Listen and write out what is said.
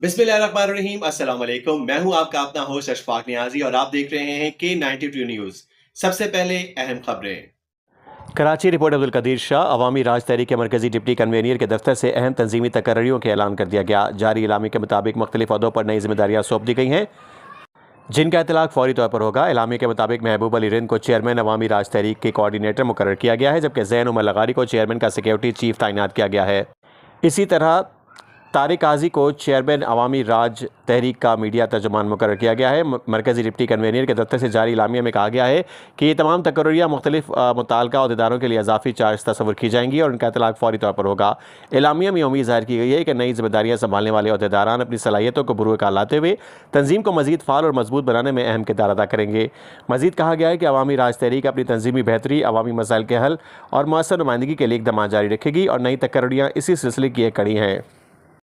बिस्मिल्लाहिर्रहमानिर्रहीम अस्सलाम वालेकुम। मैं हूं आपका अपना होस्ट अशफाक नियाजी और आप देख रहे हैं K92 न्यूज़। सबसे पहले अहम खबरें। कराची रिपोर्ट अब्दुल कदीर शाह। अवामी राज तहरीक के मरकजी डिप्टी कन्वीनर के दफ्तर से अहम तंजीमी तकर्रियों के ऐलान कर दिया गया। जारी इलामी के मुताबिक मुख्तलिफ अहदों पर नई जिम्मेदारियां सौंप दी गई हैं जिनका इतलाक फौरी तौर पर होगा। इलामी के मुताबिक महबूब अली रिंद को चेयरमैन अवामी राज तहरीक के कोऑर्डिनेटर मुकर्रर किया गया है, जबकि ज़ैन उमर लगारी को चेयरमैन का सिक्योरिटी चीफ तैनात किया गया है। इसी तरह तारिक काजी को चेयरमैन अवामी राज तहरीक का मीडिया तर्जुमान मुकर्रर किया गया है। मरकजी डिप्टी कन्वीनर के दफ्तर से जारी इलामिया में कहा गया है कि ये तमाम तकर्रियाँ मुख्तलिफ मुताल्लिका अहदेदारों के लिए इजाफी चार्ज तस्वुर की जाएंगी और उनका इतलाक फौरी तौर पर होगा। इलामिया में उम्मीद जाहिर की गई है कि नई जिम्मेदारियाँ संभालने वाले अहदेदारान अपनी सलाहियतों को बुरूए का लाते हुए तंजीम को मजीद फाल और मजबूत बनाने में अहम किरदार अदा करेंगे। मजीद कहा गया है कि अवामी राज तहरीक अपनी तंजीमी बेहतरी, अवामी मसाइल के हल और मौसर नुमाइंदगी के लिए इकदाम जारी रखेगी और नई तकर्रियाँ इसी सिलसिले की एक कड़ी हैं।